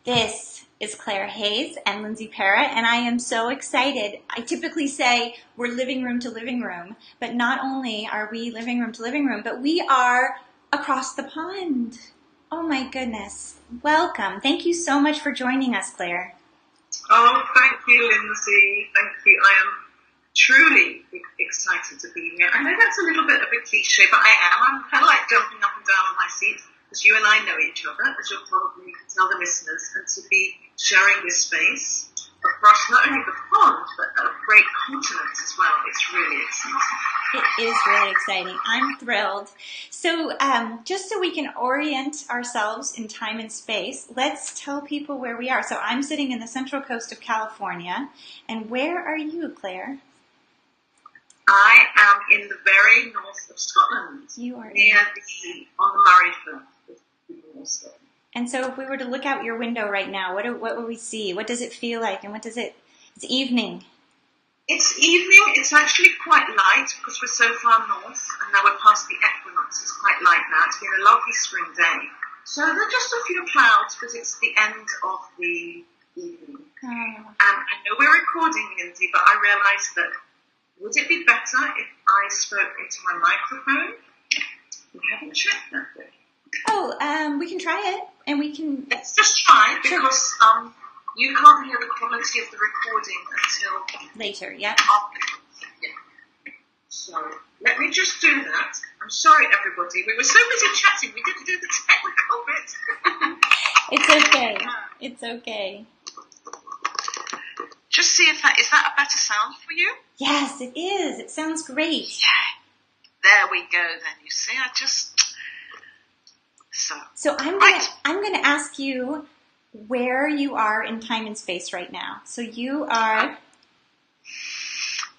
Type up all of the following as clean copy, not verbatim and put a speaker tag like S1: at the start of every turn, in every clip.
S1: This is Claire Hayes and Lindsay Parra, and I am so excited. I typically say we're living room to living room, but not only are we living room to living room, but we are across the pond. Oh my goodness. Welcome. Thank you so much for joining us, Claire.
S2: Oh, thank you, Lindsay. Thank you. I am truly excited to be here. I know that's a little bit of a cliche, but I am. I'm kind of like jumping up and down on my seat, because you and I know each other, as you'll probably tell the listeners, and to be sharing this space across not only the pond, but a great continent as well. It's really exciting.
S1: It is really exciting. I'm thrilled. So just so we can orient ourselves in time and space, let's tell people where we are. So I'm sitting in the central coast of California. And where are you, Claire?
S2: I am in the very north of Scotland.
S1: You are
S2: near on the Murray Firth.
S1: And so if we were to look out your window right now, what would we see? What does it feel like? And it's evening.
S2: It's evening. It's actually quite light because we're so far north, and now we're past the equinox. It's quite light now. It's been a lovely spring day. So there are just a few clouds because it's the end of the evening.
S1: Oh.
S2: And I know we're recording, Lindsay, but I realised that would it be better if I spoke into my microphone? We haven't checked that yet.
S1: Oh, we can try it, and we can...
S2: Let's just try, because you can't hear the quality of the recording until...
S1: later, yeah.
S2: After. Yeah. So, let me just do that. I'm sorry, everybody. We were so busy chatting, we didn't do the technical bit.
S1: It's okay. It's okay.
S2: Just see if is that a better sound for you?
S1: Yes, it is. It sounds great.
S2: Yeah. There we go then. You see, I just...
S1: So I'm gonna ask you where you are in time and space right now. So you are...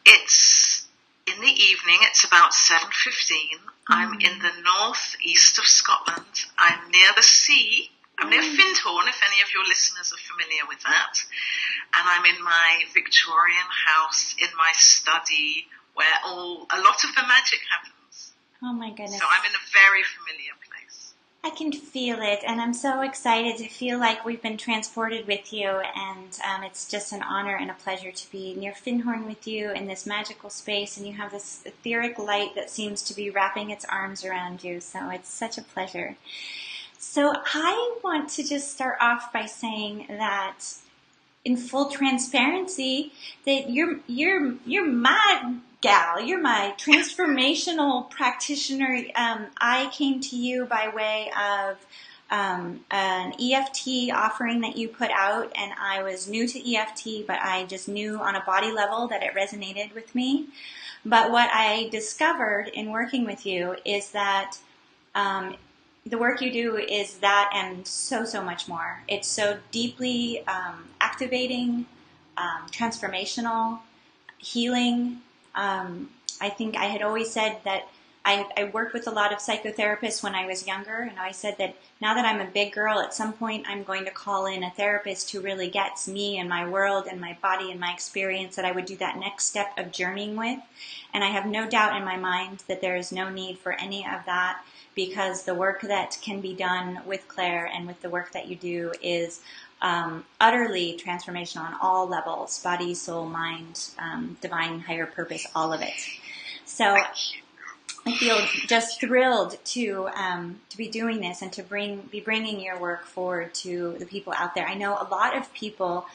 S2: It's in the evening. It's about 7:15. I'm in the northeast of Scotland. I'm near the sea. I'm near Findhorn, if any of your listeners are familiar with that. And I'm in my Victorian house, in my study, where a lot of the magic happens.
S1: Oh my goodness.
S2: So I'm in a very familiar place.
S1: I can feel it, and I'm so excited to feel like we've been transported with you, and it's just an honor and a pleasure to be near Findhorn with you in this magical space, and you have this etheric light that seems to be wrapping its arms around you, so it's such a pleasure. So I want to just start off by saying that in full transparency, that you're my gal, you're my transformational practitioner. I came to you by way of an EFT offering that you put out, and I was new to EFT, but I just knew on a body level that it resonated with me. But what I discovered in working with you is that the work you do is that and so much more. It's so deeply activating, transformational, healing. I think I had always said that I worked with a lot of psychotherapists when I was younger, and I said that now that I'm a big girl, at some point I'm going to call in a therapist who really gets me and my world and my body and my experience, that I would do that next step of journeying with. And I have no doubt in my mind that there is no need for any of that, because the work that can be done with Claire and with the work that you do is utterly transformational on all levels: body, soul, mind, divine, higher purpose, all of it. So I feel just thrilled to be doing this and to be bringing your work forward to the people out there. I know a lot of people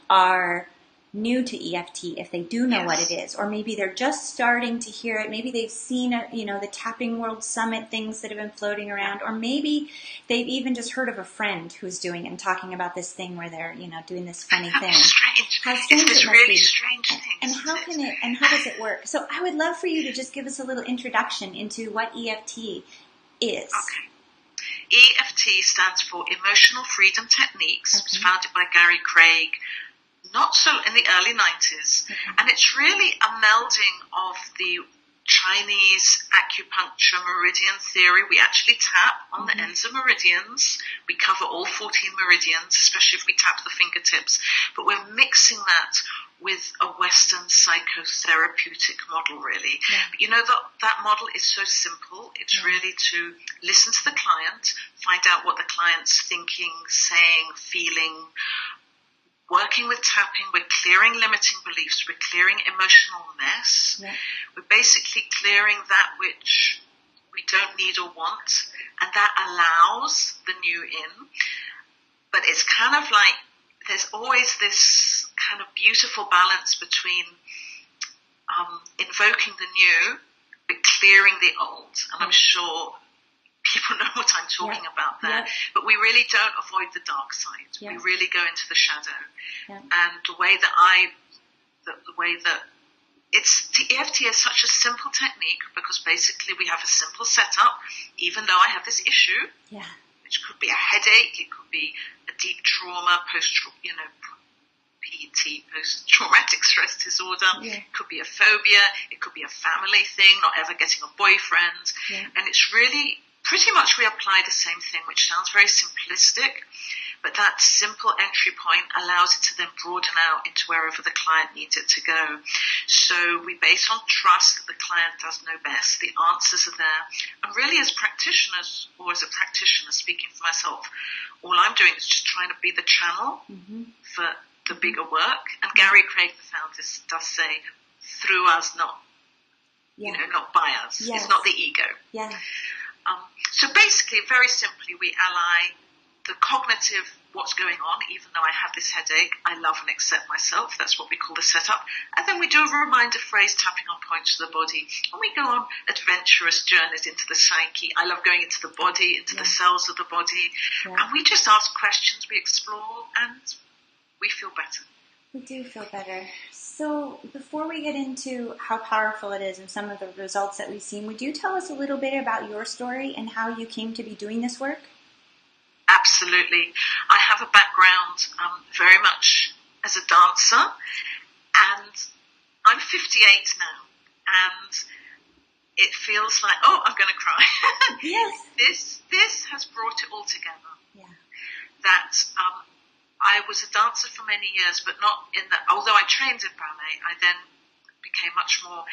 S1: are new to EFT, if they do know what it is, or maybe they're just starting to hear it. Maybe they've seen the Tapping World Summit things that have been floating around, or maybe they've even just heard of a friend who's doing it and talking about this thing where they're doing this funny thing.
S2: How strange
S1: it must
S2: really
S1: be.
S2: Strange thing.
S1: And how does it work? So I would love for you to just give us a little introduction into what EFT is.
S2: Okay. EFT stands for Emotional Freedom Techniques. It was founded by Gary Craig not so in the early 90s, and it's really a melding of the Chinese acupuncture meridian theory. We actually tap on the ends of meridians. We cover all 14 meridians, especially if we tap the fingertips. But we're mixing that with a Western psychotherapeutic model, really.
S1: Yeah.
S2: But you know, that model is so simple. It's really to listen to the client, find out what the client's thinking, saying, feeling. Working with tapping, we're clearing limiting beliefs, we're clearing emotional mess, we're basically clearing that which we don't need or want, and that allows the new in. But it's kind of like there's always this kind of beautiful balance between invoking the new but clearing the old, and I'm sure people know what I'm talking about there, but we really don't avoid the dark side. We really go into the shadow. And the way that the EFT is such a simple technique, because basically we have a simple setup, even though I have this issue, which could be a headache, it could be a deep trauma, PET, post-traumatic stress disorder. It could be a phobia. It could be a family thing, not ever getting a boyfriend. And it's really pretty much we apply the same thing, which sounds very simplistic, but that simple entry point allows it to then broaden out into wherever the client needs it to go. So we base on trust that the client does know best. The answers are there. And really, as practitioners, or as a practitioner speaking for myself, all I'm doing is just trying to be the channel for the bigger work. And Gary Craig, the founder, does say, through us, not by us. It's not the ego. So basically, very simply, we ally the cognitive, what's going on, even though I have this headache, I love and accept myself. That's what we call the setup. And then we do a reminder phrase, tapping on points of the body. And we go on adventurous journeys into the psyche. I love going into the body, into the cells of the body. And we just ask questions, we explore, and we feel better.
S1: We do feel better. So before we get into how powerful it is and some of the results that we've seen, would you tell us a little bit about your story and how you came to be doing this work?
S2: Absolutely. I have a background very much as a dancer, and I'm 58 now, and it feels like, I'm going to cry.
S1: Yes.
S2: This has brought it all together.
S1: Yeah.
S2: That I was a dancer for many years, but not in that. Although I trained in ballet, I then became much more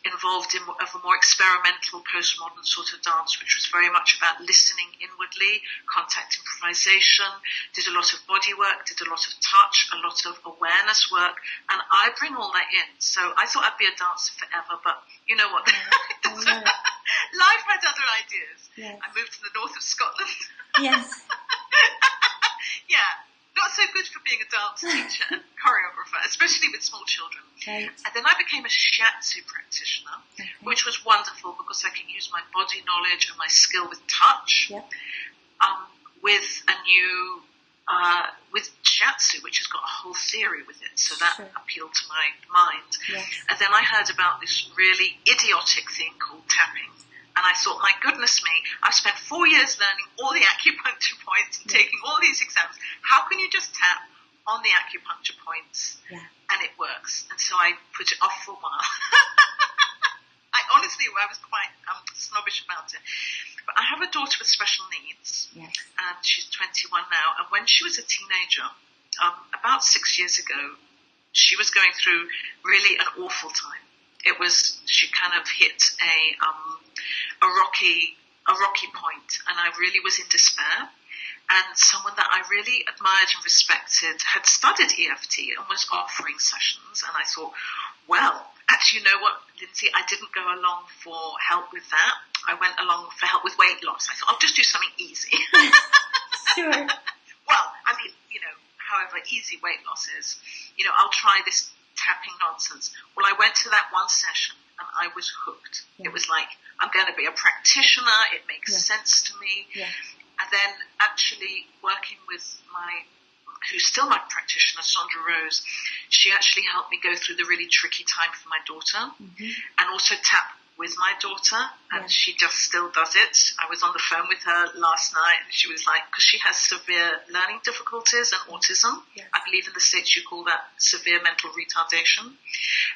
S2: involved in a more experimental postmodern sort of dance, which was very much about listening inwardly, contact improvisation, did a lot of body work, did a lot of touch, a lot of awareness work, and I bring all that in. So I thought I'd be a dancer forever, but you know what? Life had other ideas.
S1: Yes.
S2: I moved to the north of Scotland.
S1: Yes.
S2: Not so good for being a dance teacher and choreographer, especially with small children.
S1: Right.
S2: And then I became a shiatsu practitioner, which was wonderful because I can use my body knowledge and my skill with touch, with a new, with shiatsu, which has got a whole theory with it. So that appealed to my mind.
S1: Yes.
S2: And then I heard about this really idiotic thing called tapping. And I thought, my goodness me, I've spent 4 years learning all the acupuncture points and taking all these exams. How can you just tap on the acupuncture points and it works? And so I put it off for a while. I was quite snobbish about it. But I have a daughter with special needs, and she's 21 now. And when she was a teenager, about 6 years ago, she was going through really an awful time. She kind of hit a rocky point, and I really was in despair. And someone that I really admired and respected had studied EFT and was offering sessions. And I thought, well, actually, you know what, Lindsay, I didn't go along for help with that. I went along for help with weight loss. I thought, I'll just do something easy.
S1: Sure.
S2: Well, I mean, however easy weight loss is, I'll try this tapping nonsense. Well, I went to that one session and I was hooked. It was like, I'm going to be a practitioner. It makes sense to me. And then actually working with who's still my practitioner, Sandra Rose, she actually helped me go through the really tricky time for my daughter and also tap with my daughter, and
S1: Yeah.
S2: she just still does it. I was on the phone with her last night, and she was like, because she has severe learning difficulties and autism.
S1: Yeah.
S2: I believe in the States you call that severe mental retardation.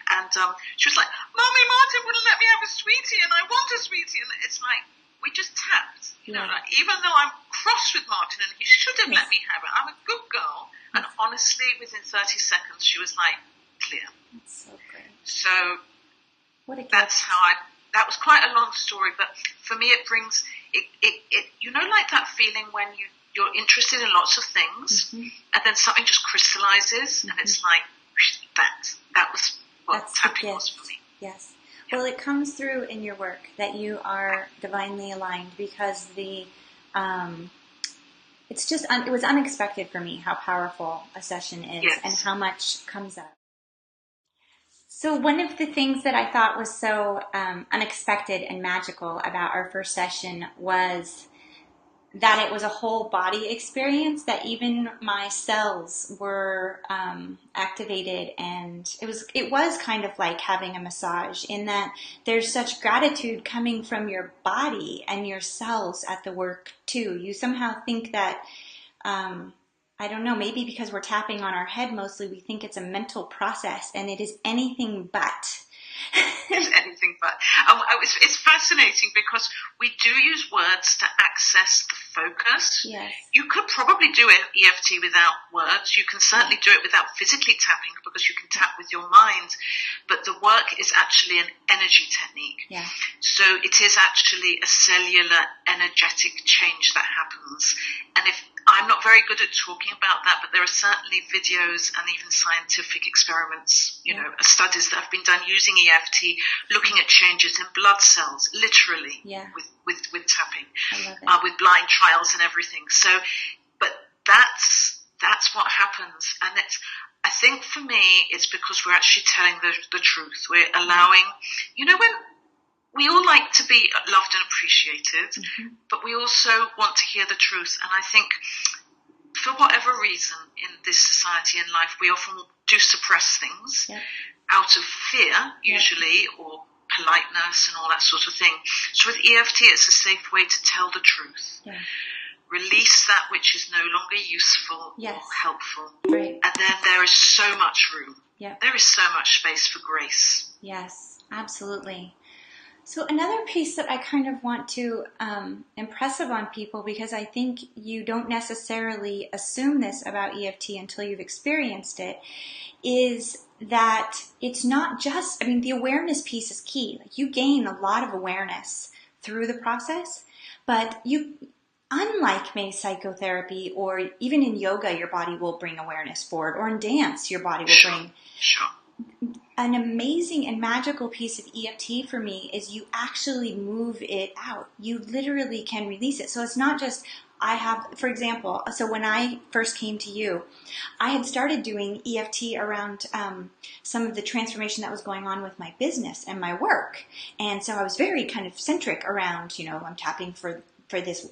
S2: And she was like, Mommy, Martin wouldn't let me have a sweetie, and I want a sweetie. And it's like, we just tapped. You know, like, even though I'm cross with Martin, and he should have let me have it, I'm a good girl. And honestly, within 30 seconds, she was like, clear.
S1: That's so great.
S2: So
S1: what a gift.
S2: that's how that was quite a long story, but for me it brings, it you know, like that feeling when you're interested in lots of things, and then something just crystallizes, and it's like, that was what
S1: That's
S2: tapping was for me.
S1: Yes. Well, it comes through in your work that you are divinely aligned, because it's just, it was unexpected for me how powerful a session is, and how much comes up. So one of the things that I thought was so unexpected and magical about our first session was that it was a whole body experience, that even my cells were activated, and it was kind of like having a massage, in that there's such gratitude coming from your body and your cells at the work too. You somehow think that, I don't know, maybe because we're tapping on our head mostly, we think it's a mental process, and it is anything but.
S2: It's anything but. It's fascinating because we do use words to access the focus.
S1: Yes.
S2: You could probably do EFT without words. You can certainly do it without physically tapping, because you can tap with your mind. But the work is actually an energy technique.
S1: Yeah.
S2: So it is actually a cellular energetic change that happens. And I'm not very good at talking about that, but there are certainly videos and even scientific experiments, studies that have been done using EFT, looking at changes in blood cells, literally, with tapping,
S1: I love it.
S2: with blind trials and everything. So, but that's what happens, and I think for me, it's because we're actually telling the truth. We're allowing, when we all like to be loved and appreciated, but we also want to hear the truth. And I think for whatever reason in this society and life, we often do suppress things out of fear, usually, or politeness and all that sort of thing. So with EFT, it's a safe way to tell the truth.
S1: Yeah.
S2: Release that which is no longer useful or helpful.
S1: Right.
S2: And then there is so much room.
S1: Yeah.
S2: There is so much space for grace.
S1: Yes, absolutely. So another piece that I kind of want to impress upon people, because I think you don't necessarily assume this about EFT until you've experienced it, is that it's not just, the awareness piece is key. Like, you gain a lot of awareness through the process, but unlike maybe psychotherapy, or even in yoga, your body will bring awareness forward, or in dance, your body will bring.
S2: Sure.
S1: An amazing and magical piece of EFT for me is you actually move it out. You literally can release it. So it's not just, for example, so when I first came to you, I had started doing EFT around some of the transformation that was going on with my business and my work. And so I was very kind of centric around, I'm tapping for this,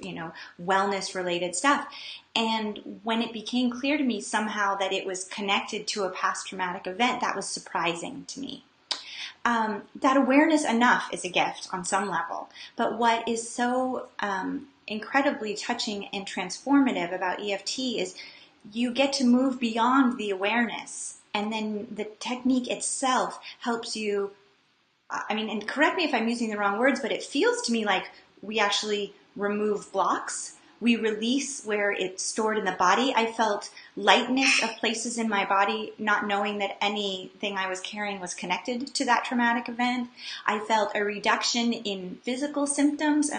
S1: wellness related stuff. And when it became clear to me somehow that it was connected to a past traumatic event, that was surprising to me. That awareness enough is a gift on some level. But what is so incredibly touching and transformative about EFT is you get to move beyond the awareness. And then the technique itself helps you, and correct me if I'm using the wrong words, but it feels to me like we actually remove blocks. We release where it's stored in the body. I felt lightness of places in my body, not knowing that anything I was carrying was connected to that traumatic event. I felt a reduction in physical symptoms.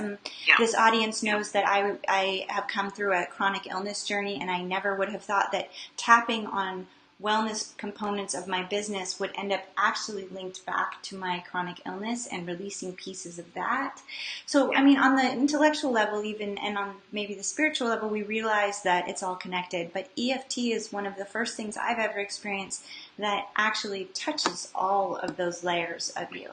S1: This audience knows that I have come through a chronic illness journey, and I never would have thought that tapping on wellness components of my business would end up actually linked back to my chronic illness and releasing pieces of that. So, on the intellectual level even, and on maybe the spiritual level, we realize that it's all connected. But EFT is one of the first things I've ever experienced that actually touches all of those layers of you.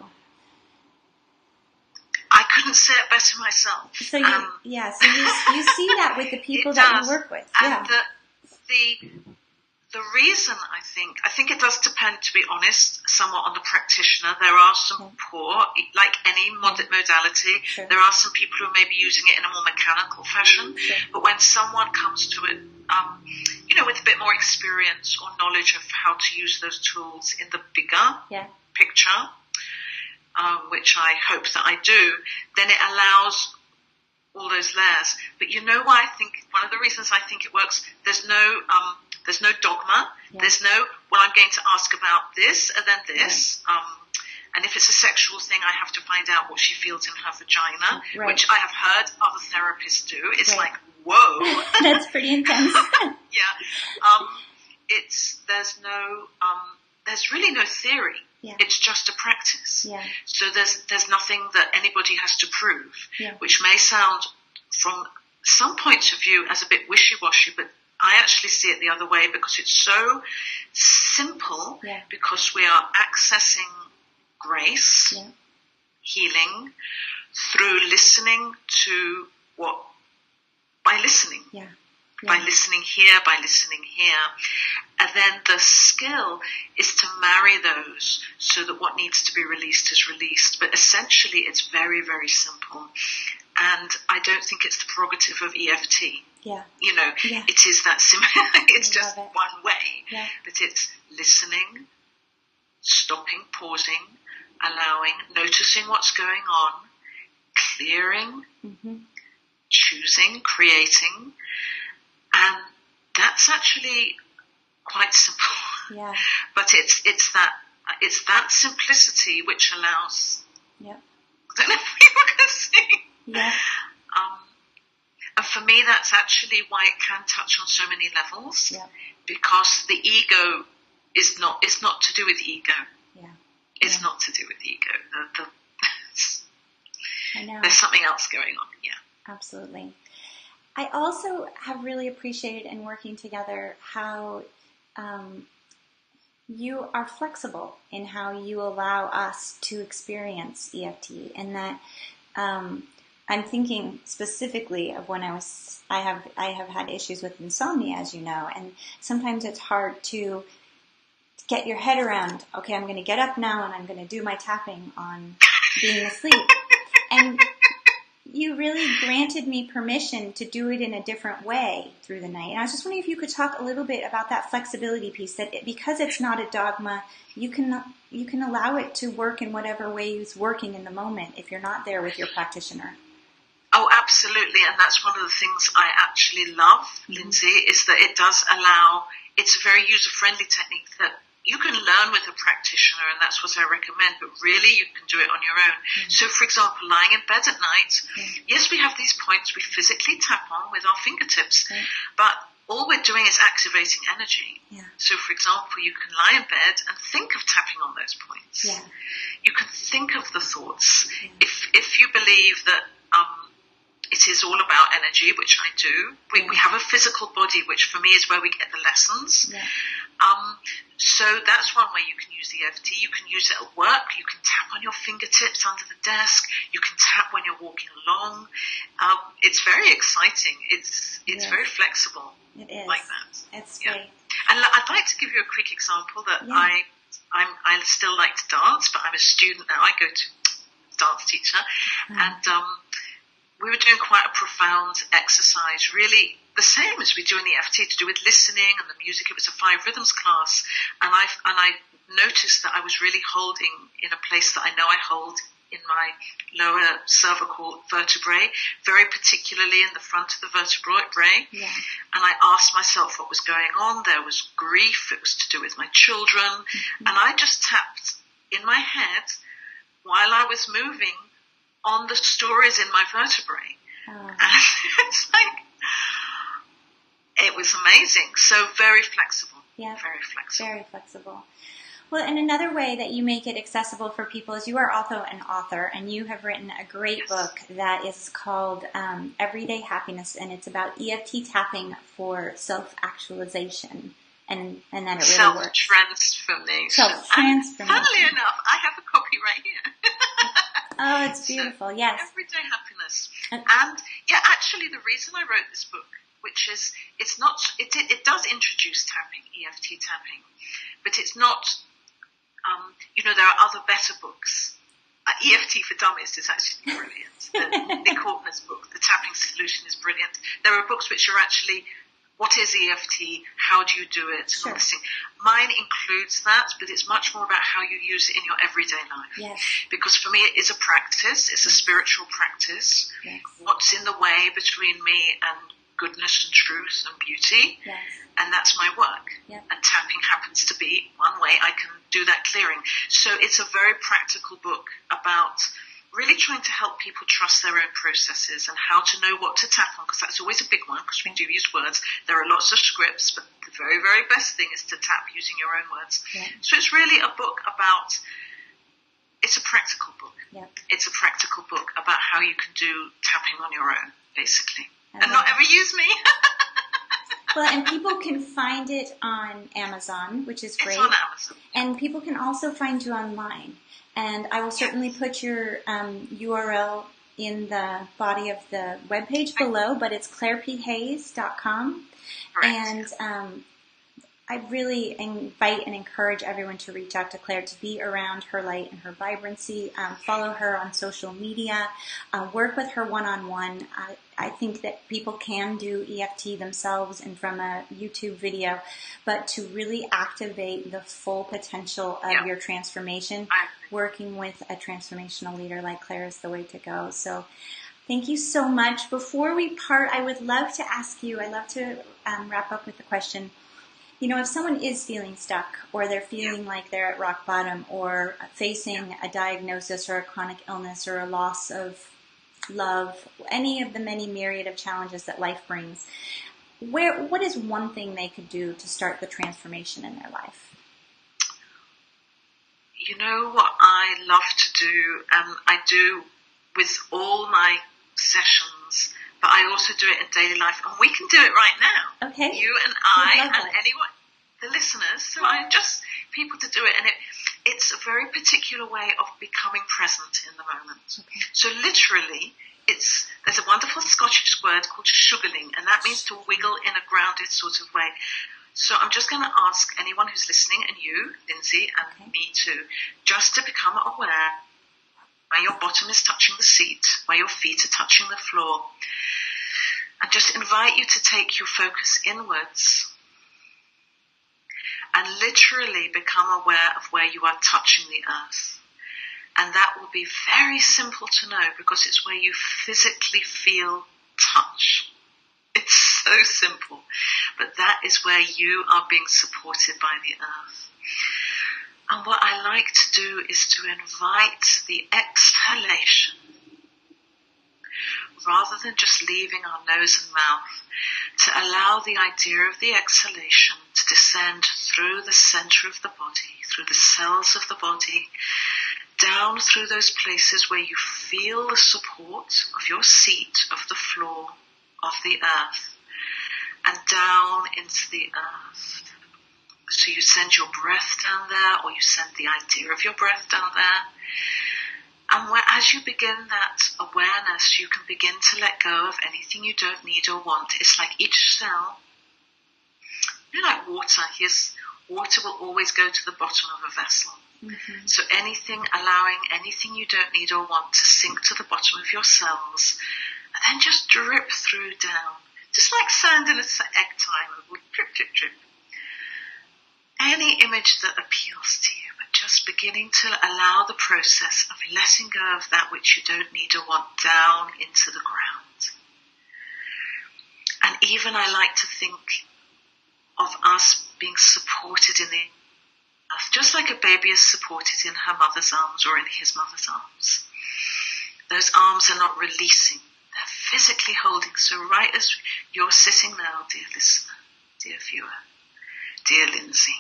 S2: I couldn't say it better myself.
S1: So you see that with the people that you work with.
S2: And The reason I think it does depend, to be honest, somewhat on the practitioner. There are some poor, like any modality,
S1: Sure.
S2: there are some people who may be using it in a more mechanical fashion.
S1: Sure.
S2: But when someone comes to it, with a bit more experience or knowledge of how to use those tools in the bigger picture, which I hope that I do, then it allows all those layers. But you know why I think, one of the reasons I think it works, there's no dogma.
S1: Yeah.
S2: There's no, well, I'm going to ask about this and then this. And if it's a sexual thing, I have to find out what she feels in her vagina, which I have heard other therapists do. It's like, whoa.
S1: That's pretty intense.
S2: There's really no theory.
S1: Yeah.
S2: It's just a practice.
S1: Yeah.
S2: So there's nothing that anybody has to prove,
S1: Yeah.
S2: which may sound from some points of view as a bit wishy-washy, but I actually see it the other way, because it's so simple, because we are accessing grace, healing, through listening to by listening.
S1: Yeah.
S2: By listening here, and then the skill is to marry those so that what needs to be released is released. But essentially, it's very, very simple, and I don't think it's the prerogative of EFT.
S1: Yeah.
S2: It is that simple. It's just one way.
S1: Yeah.
S2: But it's listening, stopping, pausing, allowing, noticing what's going on, clearing, choosing, creating. And that's actually quite simple.
S1: Yeah.
S2: But it's that simplicity which allows.
S1: Yeah.
S2: I don't know if people can see.
S1: Yeah.
S2: And for me, that's actually why it can touch on so many levels.
S1: Yeah.
S2: Because the ego is not to do with the ego.
S1: Yeah.
S2: It's not to do with the ego.
S1: I know.
S2: There's something else going on. Yeah.
S1: Absolutely. I also have really appreciated in working together how you are flexible in how you allow us to experience EFT, and that I'm thinking specifically of when I have had issues with insomnia, as you know, and sometimes it's hard to get your head around, okay, I'm going to get up now and I'm going to do my tapping on being asleep. And you really granted me permission to do it in a different way through the night. And I was just wondering if you could talk a little bit about that flexibility piece, that because it's not a dogma, you can allow it to work in whatever way is working in the moment if you're not there with your practitioner.
S2: Oh, absolutely. And that's one of the things I actually love, Lindsay, is that it does allow, it's a very user-friendly technique that you can learn with a practitioner, and that's what I recommend, but really you can do it on your own. So, for example, lying in bed at night, yes, we have these points we physically tap on with our fingertips, but all we're doing is activating energy. So, for example, you can lie in bed and think of tapping on those points. You can think of the thoughts. If you believe that it is all about energy, which I do, we have a physical body, which for me is where we get the lessons. So that's one way you can use the EFT. You can use it at work. You can tap on your fingertips under the desk. You can tap when you're walking along. It's very exciting. It's very flexible.
S1: It is.
S2: Like that.
S1: It's great.
S2: And I'd like to give you a quick example that I still like to dance, but I'm a student now. I go to dance teacher, and we were doing quite a profound exercise, really the same as we do in the EFT, to do with listening and the music. It was a 5 rhythms class, and I noticed that I was really holding in a place that I know I hold in my lower cervical vertebrae, very particularly in the front of the vertebrae. And I asked myself what was going on. There was grief. It was to do with my children. And I just tapped in my head while I was moving on the stories in my vertebrae. And it's like, it was amazing. So very flexible. Very flexible.
S1: Very flexible. Well, and another way that you make it accessible for people is you are also an author, and you have written a great book that is called Everyday Happiness, and it's about EFT tapping for self-actualization, and that it really works.
S2: Self-transformation.
S1: Self-transformation.
S2: Funnily enough, I have a copy right here.
S1: Oh, it's beautiful, yes.
S2: Everyday happiness.
S1: And
S2: Yeah, actually, the reason I wrote this book, which is, it does introduce tapping, EFT tapping, but it's not, there are other better books. EFT for Dummies is actually brilliant. Nick Hortner's book, The Tapping Solution, is brilliant. There are books which are actually, what is EFT? How do you do it?
S1: Sure.
S2: And all this thing. Mine includes that, but it's much more about how you use it in your everyday life.
S1: Yes.
S2: Because for me, it is a practice. It's a spiritual practice.
S1: Yes.
S2: What's in the way between me and goodness and truth and beauty?
S1: Yes.
S2: And that's my work.
S1: Yep.
S2: And tapping happens to be one way I can do that clearing. So it's a very practical book about really trying to help people trust their own processes and how to know what to tap on, because that's always a big one, because we do use words. There are lots of scripts, but the very, very best thing is to tap using your own words.
S1: Yeah.
S2: So it's really a book about, it's a practical book.
S1: Yeah.
S2: It's a practical book about how you can do tapping on your own, basically. And
S1: love
S2: not ever use me.
S1: Well, and people can find it on Amazon, which is great.
S2: It's on Amazon.
S1: And people can also find you online. And I will certainly put your URL in the body of the webpage below, but it's clairepHayes.com.
S2: Correct.
S1: And I really invite and encourage everyone to reach out to Claire, to be around her light and her vibrancy, follow her on social media, work with her one-on-one. I think that people can do EFT themselves and from a YouTube video, but to really activate the full potential of your transformation, working with a transformational leader like Claire is the way to go. So thank you so much. Before we part, I would love to ask you, I'd love to wrap up with a question. If someone is feeling stuck, or they're feeling like they're at rock bottom, or facing a diagnosis or a chronic illness or a loss of love, any of the many myriad of challenges that life brings, what is one thing they could do to start the transformation in their life?
S2: You know what I love to do, and I do with all my sessions, but I also do it in daily life, and we can do it right now.
S1: Okay.
S2: You and I and anyone, the listeners. So I just people to do it, and it's a very particular way of becoming present in the moment.
S1: Okay.
S2: So literally, there's a wonderful Scottish word called sugarling, and that means to wiggle in a grounded sort of way. So I'm just going to ask anyone who's listening, and you, Lindsay, and me too, just to become aware where your bottom is touching the seat, where your feet are touching the floor. And just invite you to take your focus inwards and literally become aware of where you are touching the earth. And that will be very simple to know, because it's where you physically feel touch. It's so simple. But that is where you are being supported by the earth. And what I like to do is to invite the exhalation, rather than just leaving our nose and mouth, to allow the idea of the exhalation to descend through the center of the body, through the cells of the body, down through those places where you feel the support of your seat, of the floor, of the earth, and down into the earth. So you send your breath down there, or you send the idea of your breath down there. And as you begin that awareness, you can begin to let go of anything you don't need or want. It's like each cell, like water. Water will always go to the bottom of a vessel. Mm-hmm. So allowing anything you don't need or want to sink to the bottom of your cells, and then just drip through down, just like sand in an egg timer, would drip, drip, drip. Any image that appeals to you, but just beginning to allow the process of letting go of that which you don't need or want down into the ground. And even I like to think of us being supported in the earth, just like a baby is supported in her mother's arms or in his mother's arms. Those arms are not releasing, they're physically holding. So right as you're sitting now, dear listener, dear viewer, dear Lindsay,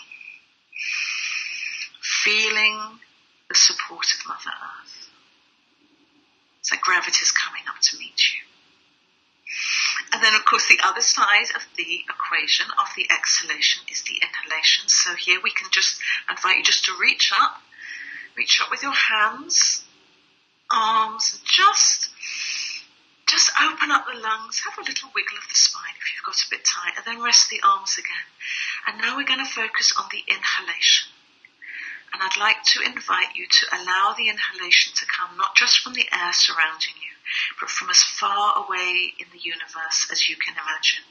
S2: feeling the support of Mother Earth. It's like gravity's coming up to meet you. And then, of course, the other side of the equation of the exhalation is the inhalation. So here we can just invite you just to reach up with your hands, arms, and just just open up the lungs, have a little wiggle of the spine if you've got a bit tight, and then rest the arms again. And now we're going to focus on the inhalation. And I'd like to invite you to allow the inhalation to come not just from the air surrounding you, but from as far away in the universe as you can imagine.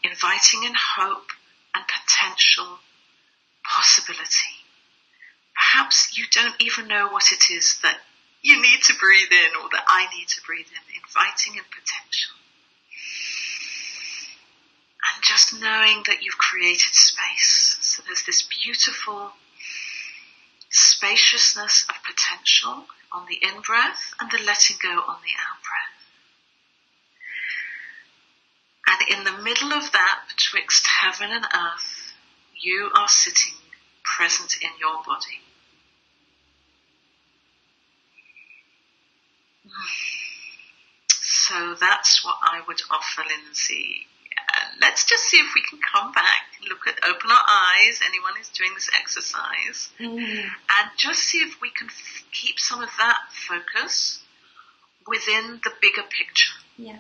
S2: Inviting in hope and potential, possibility. Perhaps you don't even know what it is that you need to breathe in or that I need to breathe in. Inviting in potential. And just knowing that you've created space. So there's this beautiful spaciousness of potential on the in-breath and the letting go on the out-breath. And in the middle of that, betwixt heaven and earth, you are sitting present in your body. So that's what I would offer, Lindsay. Let's just see if we can come back, open our eyes, anyone who's doing this exercise, and just see if we can keep some of that focus within the bigger picture.
S1: Yeah.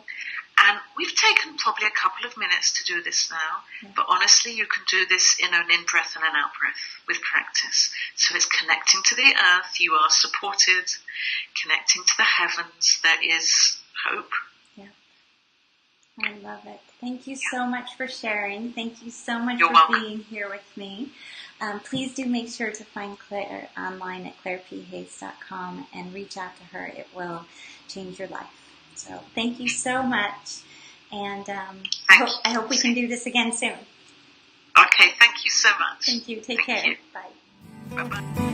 S2: And we've taken probably a couple of minutes to do this now, but honestly, you can do this in an in-breath and an out-breath with practice. So it's connecting to the earth, you are supported, connecting to the heavens, there is hope.
S1: Yeah. I love it. Thank you so much for sharing. Thank you so much
S2: You're
S1: for
S2: welcome.
S1: being here with me. Please do make sure to find Claire online at clairephays.com and reach out to her. It will change your life. So thank you so much. And I hope we can do this again soon.
S2: Okay, thank you so much.
S1: Thank you. Take care.
S2: You.
S1: Bye.
S2: Bye-bye.